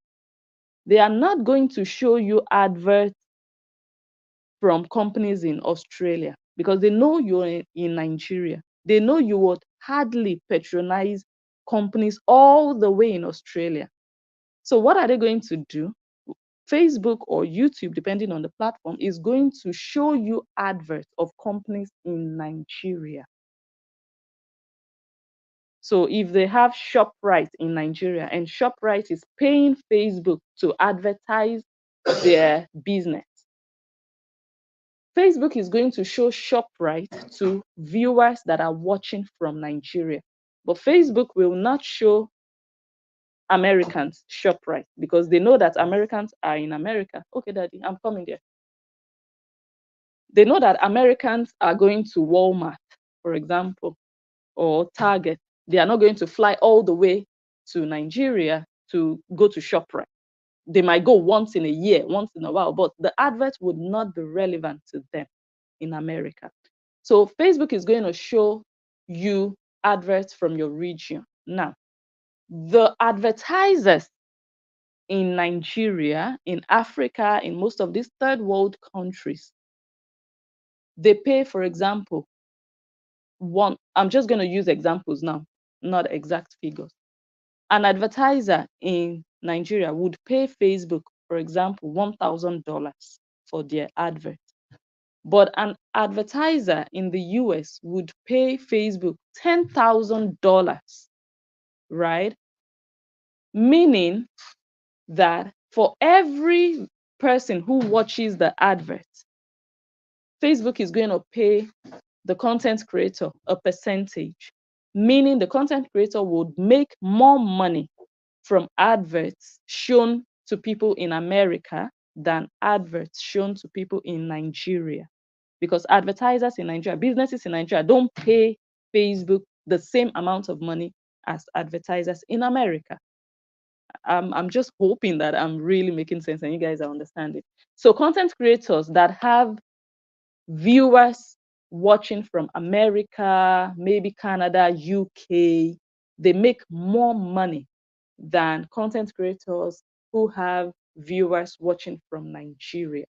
they are not going to show you adverts from companies in Australia because they know you're in Nigeria. They know you would hardly patronize companies all the way in Australia. So what are they going to do? Facebook or YouTube, depending on the platform, is going to show you adverts of companies in Nigeria. So if they have ShopRite in Nigeria and ShopRite is paying Facebook to advertise their business, Facebook is going to show ShopRite to viewers that are watching from Nigeria. But Facebook will not show Americans ShopRite because they know that Americans are in America. Okay, Daddy, I'm coming there. They know that Americans are going to Walmart, for example, or Target. They are not going to fly all the way to Nigeria to go to ShopRite. They might go once in a year, once in a while, but the advert would not be relevant to them in America. So Facebook is going to show you adverts from your region. Now, the advertisers in Nigeria, in Africa, in most of these third world countries, they pay, for example, I'm just going to use examples now, not exact figures. An advertiser in Nigeria would pay Facebook, for example, $1,000 for their advert. But an advertiser in the US would pay Facebook $10,000, right? Meaning that for every person who watches the advert, Facebook is going to pay the content creator a percentage, meaning the content creator would make more money from adverts shown to people in America than adverts shown to people in Nigeria. Because advertisers in Nigeria, businesses in Nigeria don't pay Facebook the same amount of money as advertisers in America. I'm just hoping that I'm really making sense and you guys are understanding. So content creators that have viewers watching from America, maybe Canada, UK, they make more money than content creators who have viewers watching from Nigeria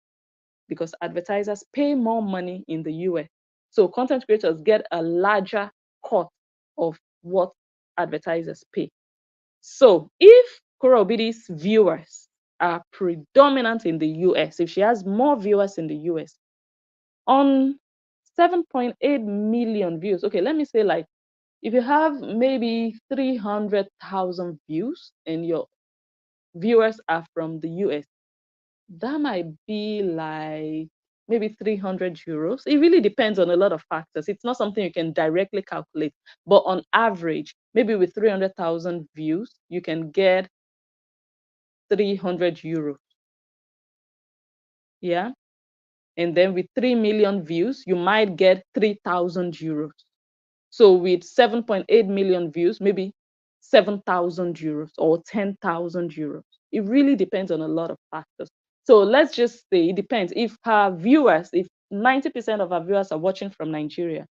because advertisers pay more money in the US. So content creators get a larger cut of what advertisers pay. So if KORRA OBIDI's viewers are predominant in the US, if she has more viewers in the US, on 7.8 million views, okay, let me say like if you have maybe 300,000 views and your viewers are from the US, that might be like maybe 300 euros. It really depends on a lot of factors. It's not something you can directly calculate, but on average, maybe with 300,000 views, you can get 300 euros. Yeah. And then with 3 million views, you might get 3,000 euros. So with 7.8 million views, maybe 7,000 euros or 10,000 euros. It really depends on a lot of factors. So let's just say it depends. If her viewers, if 90% of her viewers are watching from Nigeria,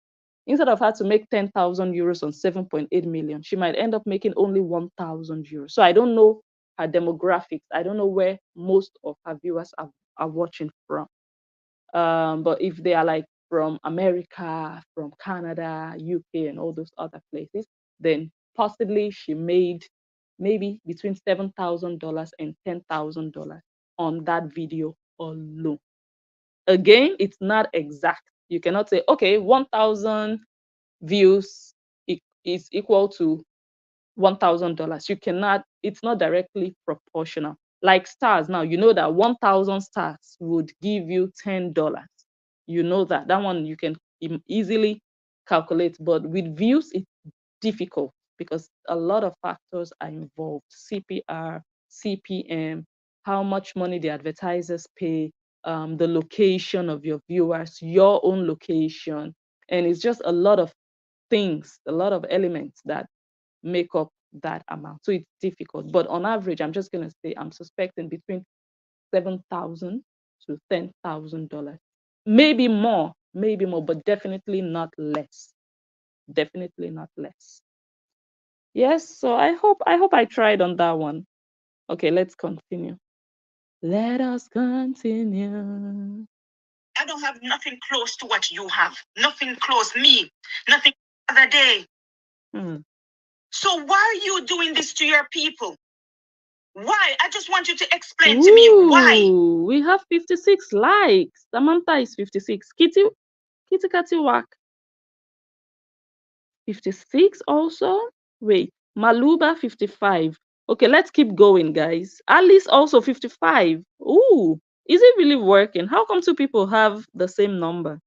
instead of her to make 10,000 euros on 7.8 million, she might end up making only 1,000 euros. So I don't know her demographics. I don't know where most of her viewers are watching from. But if they are like from America, from Canada, UK, and all those other places, then possibly she made maybe between $7,000 and $10,000 on that video alone. Again, it's not exact. You cannot say, okay, 1,000 views is equal to $1,000. You cannot, it's not directly proportional. Like stars now, you know that 1,000 stars would give you $10. You know that. That one you can easily calculate, but with views, it's difficult because a lot of factors are involved. CPR, CPM, how much money the advertisers pay, the location of your viewers, your own location. And it's just a lot of things, a lot of elements that make up that amount. So it's difficult. But on average, I'm just going to say I'm suspecting between 7,000 to $10,000. Maybe more, but definitely not less. Definitely not less. Yes, so I hope I tried on that one. Okay, let's continue. Let us continue. I don't have nothing close to what you have. Nothing close, me. Nothing other day. So why are you doing this to your people? Why? I just want you to explain to me why. We have 56 likes. Samantha is 56. Kitty Wak 56 also. Wait, Maluba 55. Okay, let's keep going, guys. Alice also 55. Ooh, Is it really working? How come two people have the same number?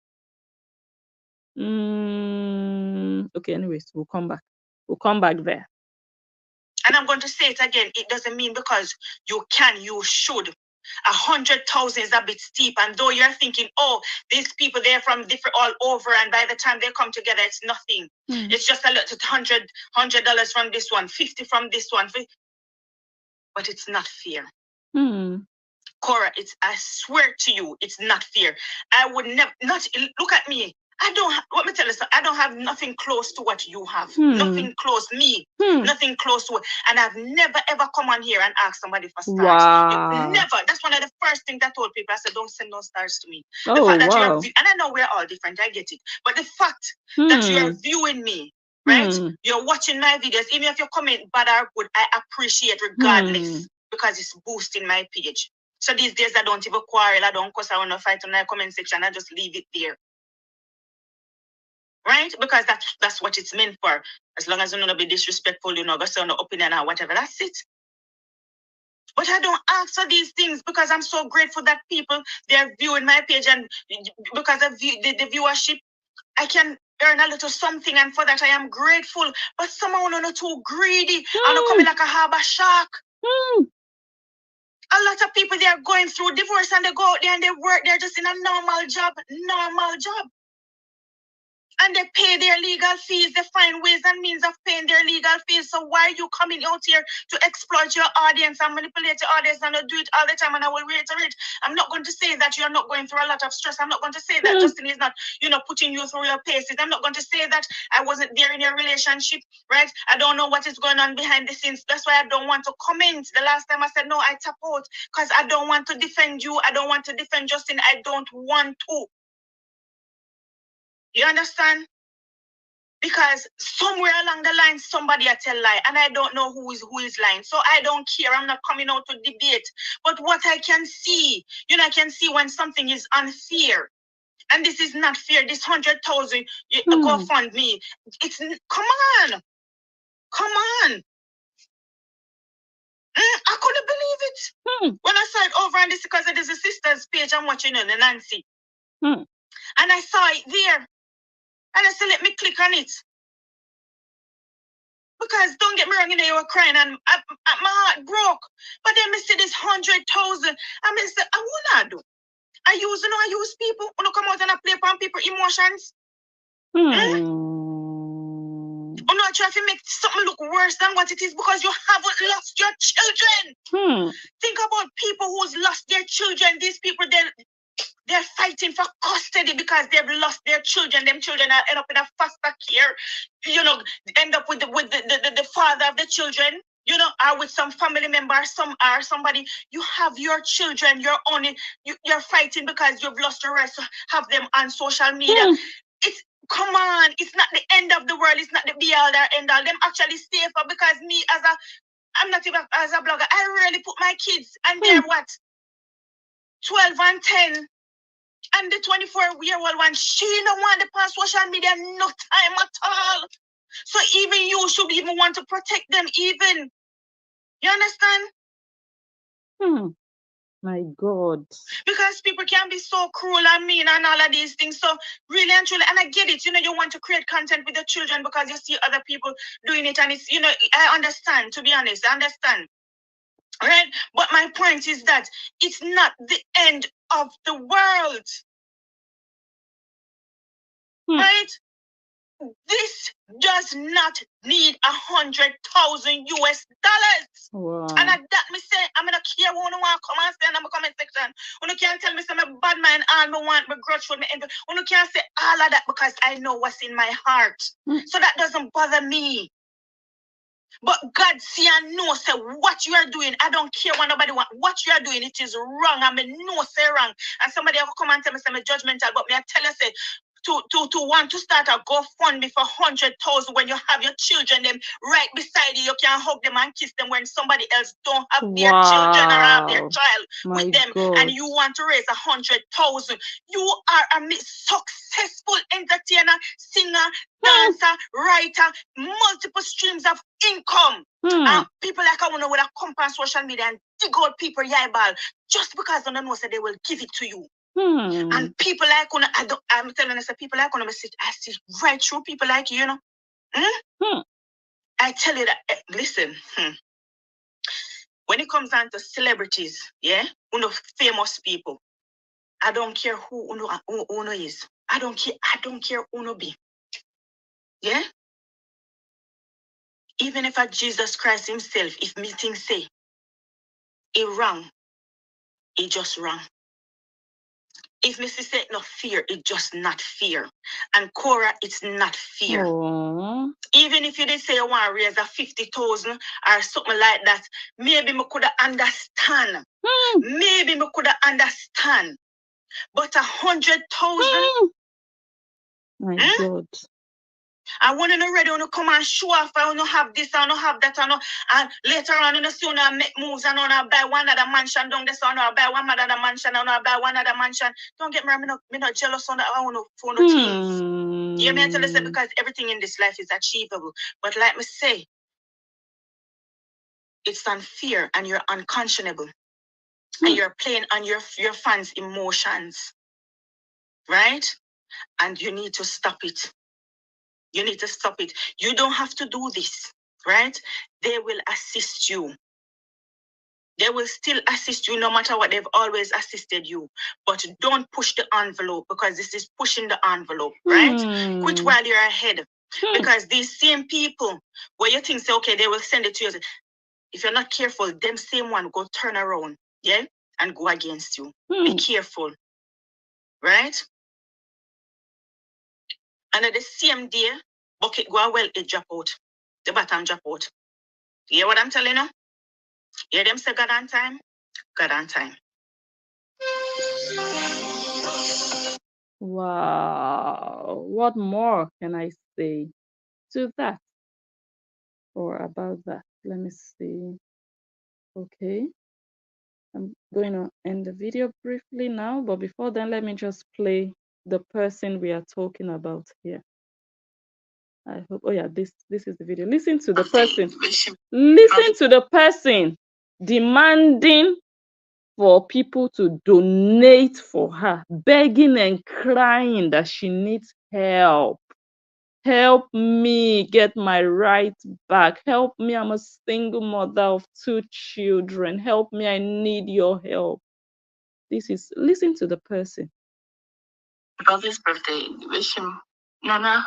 Okay, anyways, we'll come back. We'll come back there. And I'm going to say it again. It doesn't mean because you can, you should. 100,000 is a bit steep. And though you're thinking, oh, these people, they're from different all over, and by the time they come together, it's nothing. It's just a little $100 from this one, 50 from this one. But it's not fair. KORRA, I swear to you, it's not fair. I would never, not, look at me. Let me tell you something. I don't have nothing close to what you have. Nothing close, me. Nothing close to it. And I've never ever come on here and asked somebody for stars. Wow. Never. That's one of the first things I told people. I said, don't send no stars to me. Oh, the fact that wow. and I know we're all different, I get it. But the fact that you're viewing me, right? You're watching my videos, even if you comment bad or good, I appreciate regardless. Because it's boosting my page. So these days I don't even quarrel, I don't cuss, I want to fight in my comment section, I just leave it there. Right? Because that's what it's meant for. As long as you don't be disrespectful, you know, go say no opinion or whatever, that's it. But I don't ask for these things because I'm so grateful that people, they're viewing my page, and because of the viewership, I can earn a little something, and for that I am grateful. But someone not too greedy, and coming like a harbor shark. A lot of people, they are going through divorce and they go out there and they work, they're just in a normal job. And they pay their legal fees. They find ways and means of paying their legal fees. So why are you coming out here to exploit your audience and manipulate your audience and do it all the time? And I will reiterate, I'm not going to say that you're not going through a lot of stress. I'm not going to say that Justin is not, putting you through your paces. I'm not going to say that I wasn't there in your relationship, right? I don't know what is going on behind the scenes. That's why I don't want to comment. The last time I said, no, I tap out because I don't want to defend you. I don't want to defend Justin. I don't want to. You understand? Because somewhere along the line, somebody I tell lie, and I don't know who is lying. So I don't care. I'm not coming out to debate. But what I can see, I can see when something is unfair. And this is not fair. This 100,000 GoFundMe. Come on. I couldn't believe it. When I saw it over on this, because it is a sister's page I'm watching on, Nancy. And I saw it there. And I said, let me click on it. Because don't get me wrong, you were crying and my heart broke. But then I see this 100,000. I say, I wanna do. I use people who come out and I play upon people's emotions. I'm not trying to make something look worse than what it is because you haven't lost your children. Think about people who's lost their children. These people, they're fighting for custody because they've lost their children. Them children are end up in a foster care. End up with the father of the children. Or with some family member, somebody. You have your children. You're fighting because you've lost your rights to have them on social media. Come on, it's not the end of the world. It's not the be all or end all. Them actually safer because me I'm not even as a blogger. I really put my kids and they're what? 12 and 10. And the 24-year-old one, she don't want to pass social media no time at all. So even you should even want to protect them even. You understand? My God. Because people can be so cruel and mean and all of these things. So really and truly, and I get it, you want to create content with the children because you see other people doing it, and it's, I understand, to be honest, I understand. Right? But my point is that it's not the end of the world. Right? This does not need 100,000 US dollars. Wow. And at that me say, I'm gonna care who want to come and say in the comment section. You can't tell me some bad mind and me want me grudge for me. You can't say all of that because I know what's in my heart. So that doesn't bother me. But God see and know say what you are doing. I don't care what nobody want. What you are doing, it is wrong. I mean, no say wrong. And somebody have come and tell me some judgmental, but me I tell you say to want to start a GoFundMe for 100,000 when you have your children them right beside you. You can hug them and kiss them when somebody else don't have their children or have their child with them. God. And you want to raise 100,000. You are a successful entertainer, singer, dancer, writer, multiple streams of income. People like I want to come on social media and dig out people eyeball just because they don't know so they will give it to you. And people like I'm telling you, people like I see right through people like you, you know. I tell you that listen, when it comes down to celebrities, yeah, famous people, I don't care who uno is. I don't care uno be. Yeah? Even if Jesus Christ himself, if meeting say, he wrong, he just wrong. If Missy said no fear, it's just not fear. And KORRA, it's not fear. Aww. Even if you did say you want to raise a 50,000 or something like that, maybe me could understand. Maybe me could understand. But 100,000? My God. I want to ready to come and show off. I want to have this, I want to have that, and later on, you see, I make moves and I buy one other mansion down there, so I buy one other mansion, and I buy one other mansion. Don't get me wrong, I'm not jealous on that. I want to phone the things. Yeah, me tell you, because everything in this life is achievable. But like me say, it's unfair and you're unconscionable. And you're playing on your fans' emotions. Right? And you need to stop it. You need to stop it. You don't have to do this, right? They will assist you. They will still assist you no matter what. They've always assisted you. But don't push the envelope because this is pushing the envelope, right? Quit while you're ahead. Because these same people, where you think, say, okay, they will send it to you. If you're not careful, them same one go turn around, yeah? And go against you. Be careful, right? And at the same day, bucket go well, it drop out. The bottom drop out. You hear what I'm telling you? You hear them say God on time? God on time. Wow. What more can I say to that or about that? Let me see. Okay. I'm going to end the video briefly now, but before then, let me just play the person we are talking about here. I hope. Oh yeah, this is the video. Listen to the person. Listen to the person demanding for people to donate for her, begging and crying that she needs help. Help me get my right back. Help me. I'm a single mother of 2 children. Help me. I need your help. Listen to the person. Brother's birthday. Wish him. Nana,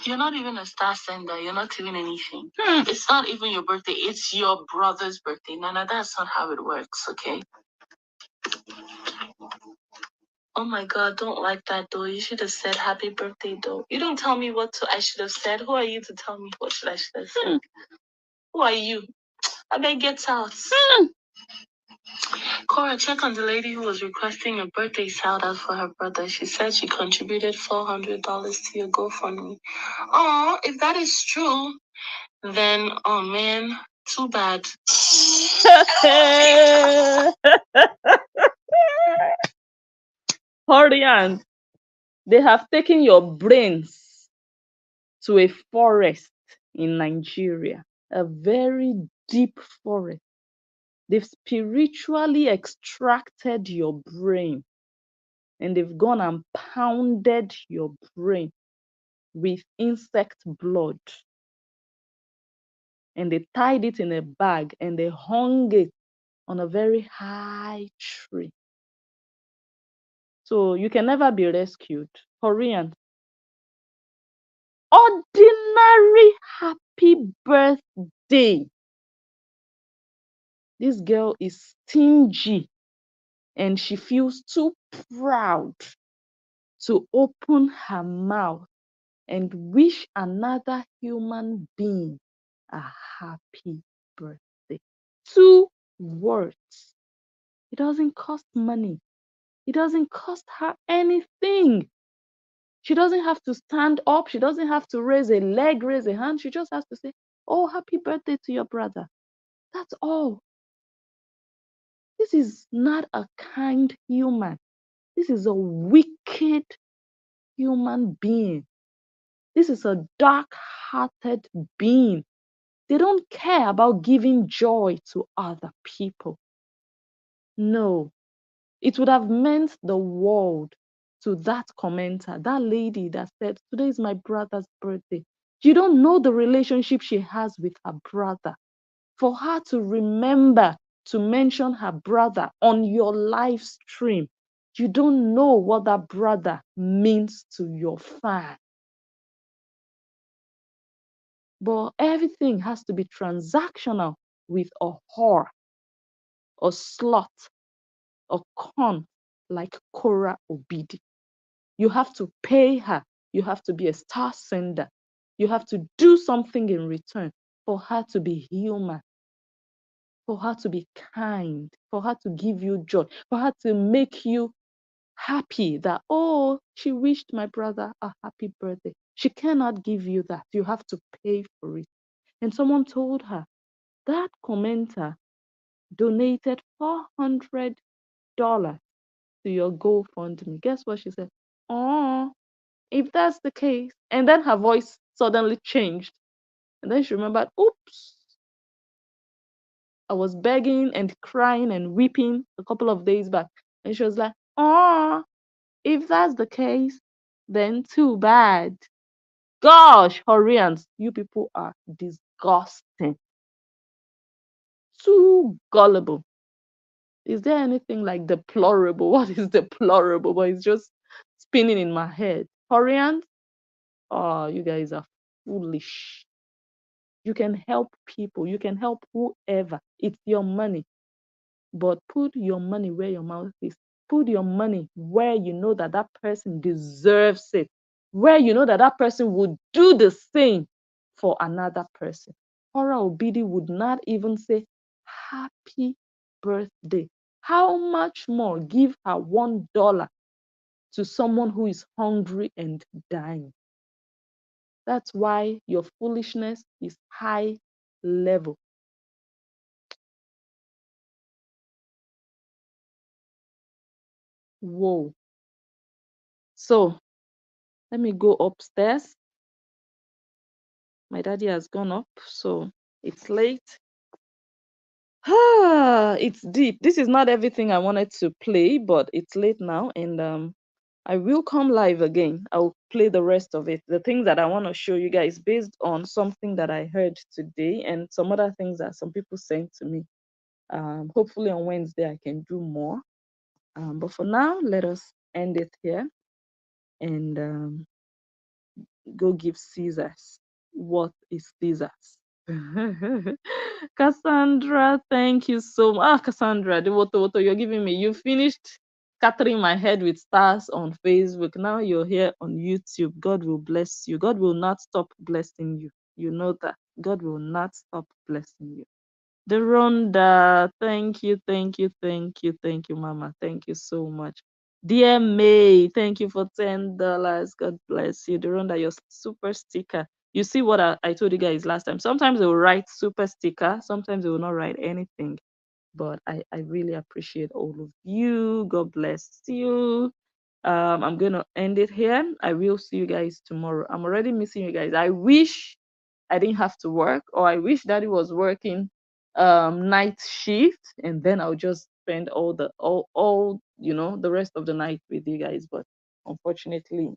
you're not even a star sender. You're not even anything. It's not even your birthday. It's your brother's birthday. Nana, that's not how it works, okay? Oh my God, don't like that though. You should have said happy birthday though. You don't tell me I should have said. Who are you to tell me what I should have said? Who are you? I beg get out. KORRA, check on the lady who was requesting a birthday shout out for her brother. She said she contributed $400 to your GoFundMe. Oh, if that is true, then oh man, too bad. Horian, they have taken your brains to a forest in Nigeria, a very deep forest. They've spiritually extracted your brain and they've gone and pounded your brain with insect blood. And they tied it in a bag and they hung it on a very high tree. So you can never be rescued. Korean. Ordinary happy birthday. This girl is stingy and she feels too proud to open her mouth and wish another human being a happy birthday. 2 words. It doesn't cost money. It doesn't cost her anything. She doesn't have to stand up. She doesn't have to raise a leg, raise a hand. She just has to say, oh, happy birthday to your brother. That's all. This is not a kind human. This is a wicked human being. This is a dark-hearted being They don't care about giving joy to other people. No, it would have meant the world to that commenter, that lady that said, "Today is my brother's birthday." You don't know the relationship she has with her brother. For her to remember to mention her brother on your live stream, you don't know what that brother means to your fan. But everything has to be transactional with a whore, a slut, a con like KORRA OBIDI. You have to pay her. You have to be a star sender. You have to do something in return for her to be human, for her to be kind, for her to give you joy, for her to make you happy that, oh, she wished my brother a happy birthday. She cannot give you that. You have to pay for it. And someone told her that commenter donated $400 to your GoFundMe. Guess what she said? Oh, if that's the case. And then her voice suddenly changed. And then she remembered, oops, I was begging and crying and weeping a couple of days back. And she was like, oh, if that's the case, then too bad. Gosh, Horians, you people are disgusting. Too gullible. Is there anything like deplorable? What is deplorable? But it's just spinning in my head. Horians, oh, you guys are foolish. You can help people, you can help whoever. It's your money. But put your money where your mouth is. Put your money where you know that that person deserves it, where you know that that person would do the same for another person. KORRA OBIDI would not even say happy birthday. How much more give her $1 to someone who is hungry and dying? That's why your foolishness is high level. Whoa. So let me go upstairs. My daddy has gone up, so it's late. It's deep. This is not everything I wanted to play, but it's late now, and I will come live again. I'll play the rest of it. The things that I want to show you guys based on something that I heard today and some other things that some people sent to me. Hopefully on Wednesday I can do more. But for now, let us end it here and go give Caesars what is Caesars. Cassandra, thank you so much. Ah, Cassandra, the woto you're giving me. You finished scattering my head with stars on Facebook. Now you're here on YouTube. God will bless you. God will not stop blessing you. You know that. God will not stop blessing you. Deronda, thank you, thank you, thank you, thank you, Mama. Thank you so much. Dear May, thank you for $10. God bless you. Deronda, your super sticker. You see what I told you guys last time. Sometimes they will write super sticker, sometimes they will not write anything. But I really appreciate all of you. God bless you. I'm gonna end it here. I will see you guys tomorrow. I'm already missing you guys. I wish I didn't have to work, or I wish Daddy was working night shift, and then I'll just spend all the rest of the night with you guys. But unfortunately,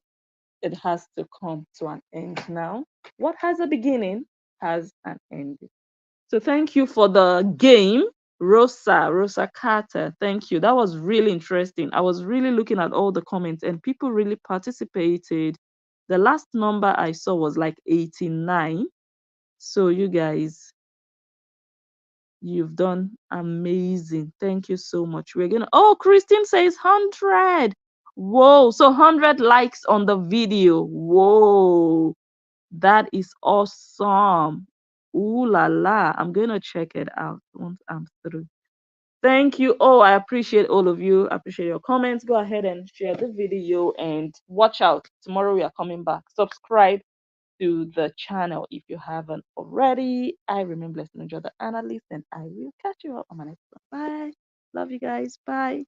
it has to come to an end now. What has a beginning has an end. So thank you for the game, Rosa Carter. Thank you. That was really interesting. I was really looking at all the comments and people really participated. The last number I saw was like 89. So you guys, you've done amazing. Thank you so much. We're gonna. Oh, Christine says 100. Whoa! So 100 likes on the video. Whoa! That is awesome. Ooh la la! I'm gonna check it out once I'm through. Thank you. Oh, I appreciate all of you. I appreciate your comments. Go ahead and share the video and watch out. Tomorrow we are coming back. Subscribe to the channel if you haven't already. I remain blessed and enjoy the analyst, and I will catch you up on my next one. Bye. Love you guys. Bye.